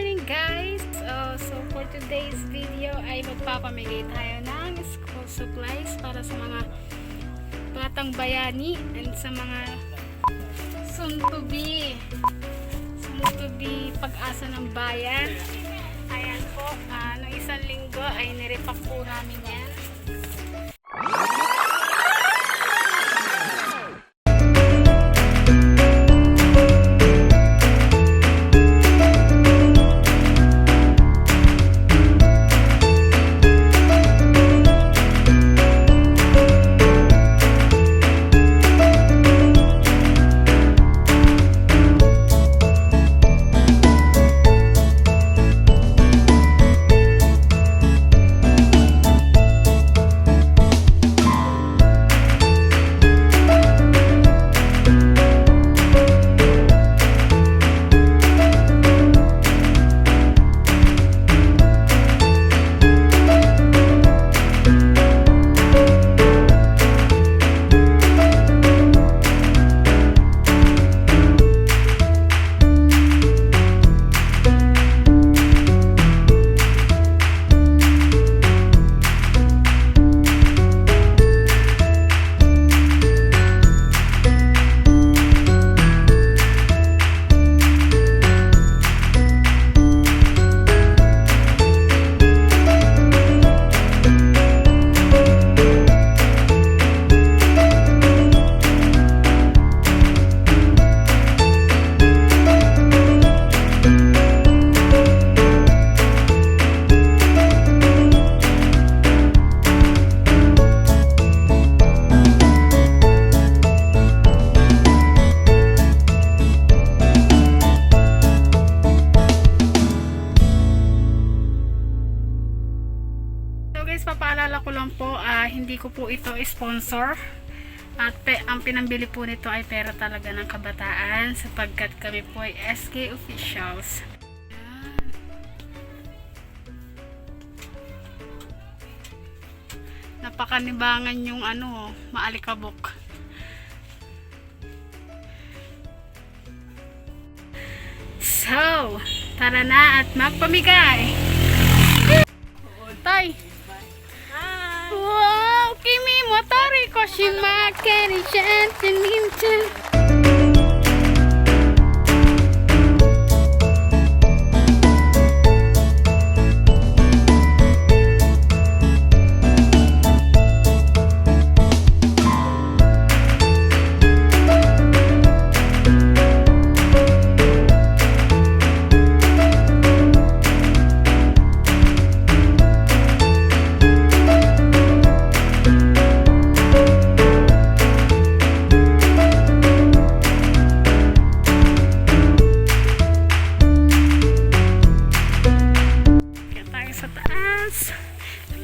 morning guys! So for today's video ay magpapamili tayo ng school supplies para sa mga batang bayani and sa mga soon to be pag-asa ng bayan. Ayan po, noong isang linggo ay nirepack po namin yan. Papaalala ko lang po, hindi ko po ito sponsor at ang pinambili po nito ay pera talaga ng kabataan sapagkat kami po ay SK officials. Napakanibangan yung maalikabok. So, tara na at magpamigay. Tay! Wow! Kimi motori koshimaku ni shantin ninja.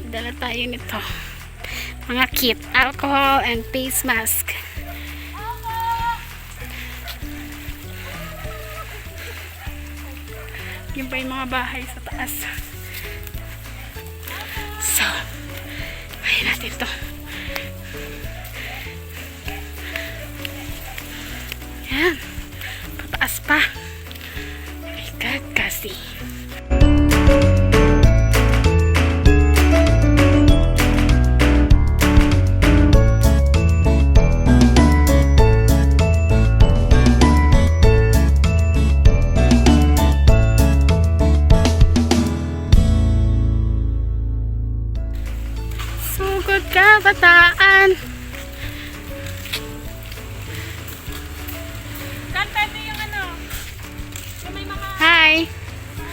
Dala tayo nito, mga kit, alcohol and face mask. Yun pa yung mga bahay sa taas. So ayun natin ito. Yan, pataas pa. My God, kasi sugod kabataan. Kanta mo yung yung may mga... Hi!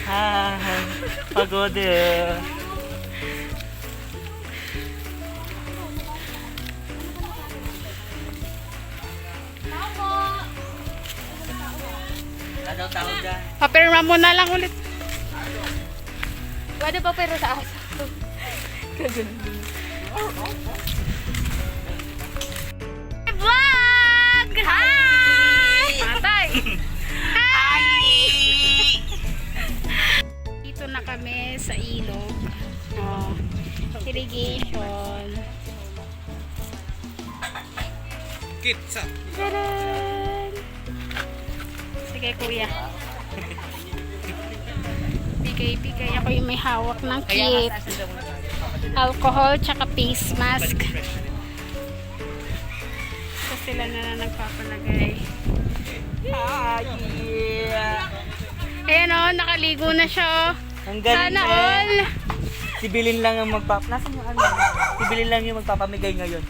Hi! Pagod eh. Papirma mo na lang ulit. Pwede pa pero sa asa. Vlog! Hi! Patay! Hi! Dito na kami sa ilog. Irrigation. Kitsa! Taran! Sige kuya. bigay. Ako yung may hawak ng kit. Alcohol, tsaka face mask. So sila na lang nagpapalagay. Ayan o, nakaligo na siya. Ang galing Sana eh. all. Si Bilin lang ang Nasaan yung ano? Si Bilin lang yung magpapamigay ngayon.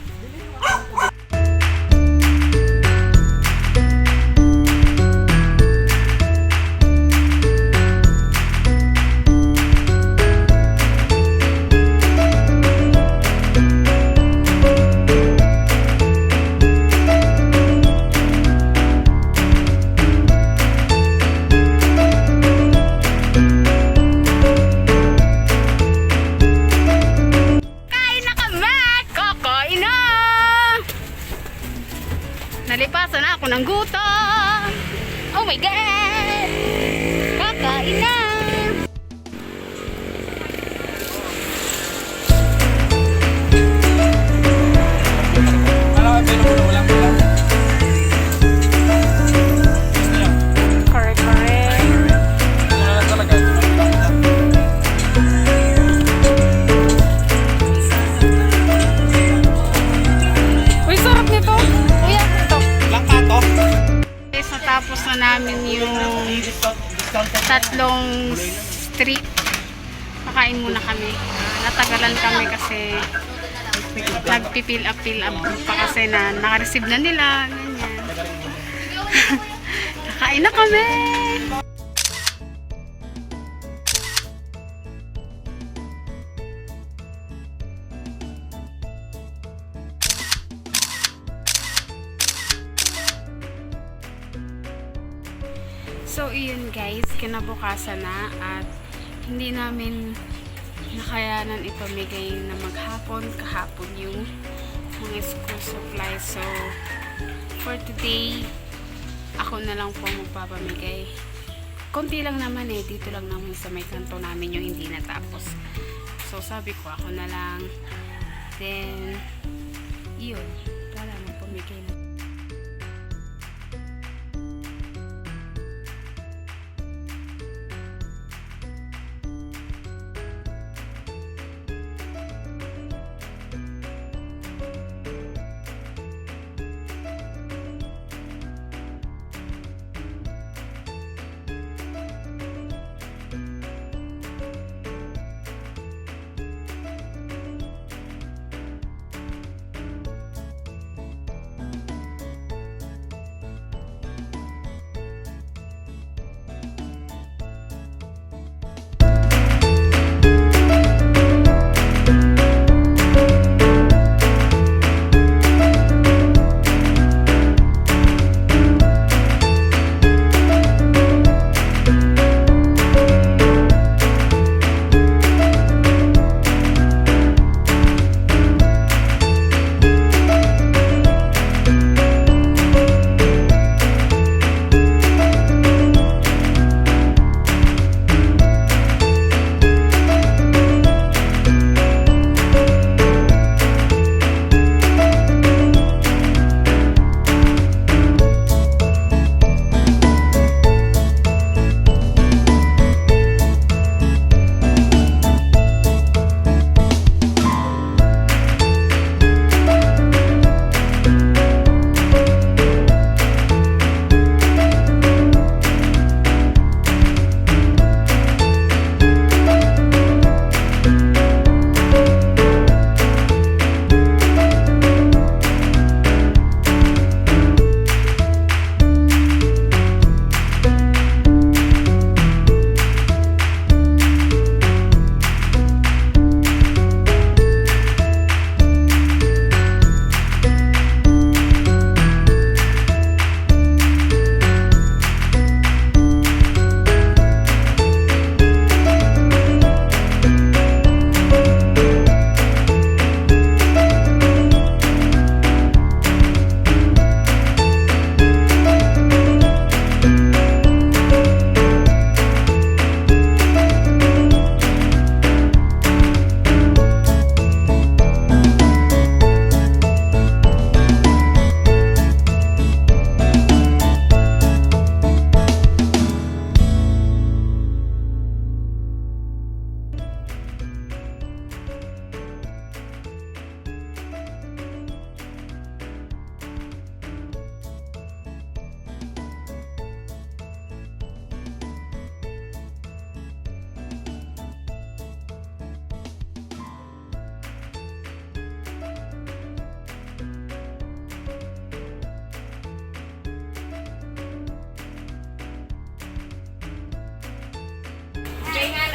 Kain na kami! Kakain na! Nalipasan na ako ng gutom! Oh my God! Kakain na! Correct, correct. Uy, sarap nito! Kuya, ito. Langka to? Guys, natapos na namin yung tatlong street. Kakain muna kami. Natagalan kami kasi nagpipil up pa kasi na naka-receive na nila. Ganyan. Kakain na kami! So, iyon guys, kinabukasan na at hindi namin nakayanan ipamigay na maghapon, kahapon yung mga school supplies. So, for today, ako na lang po magpapamigay. Konti lang naman eh, dito lang naman sa may kanto namin yung hindi natapos. So, sabi ko ako na lang. Then, iyon, wala nang pamigay na.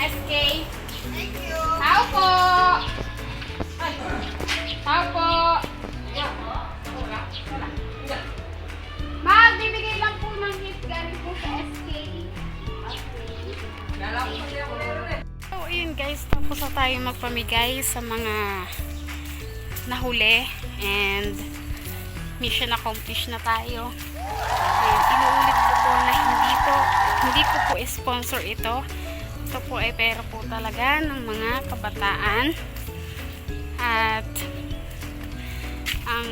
SK. Thank you. Tao po. Ay. Tao po. Magbibigay lang po ng gift galing po sa SK. So, ayun guys, tapos na tayo magpamigay sa mga nahuli and mission accomplished na tayo. And inuulit ko po na hindi ko po sponsor ito. Ito po ay pera po talaga ng mga kabataan. At ang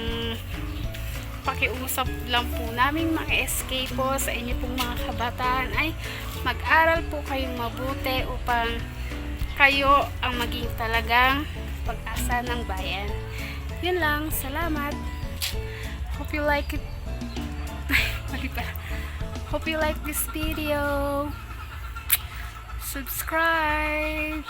pakiusap lang po namin mga SK po sa inyo pong mga kabataan ay mag-aral po kayong mabuti upang kayo ang maging talagang pag-asa ng bayan. Yun lang. Salamat. Hope you like it. Mali pala. Hope you like this video. Subscribe.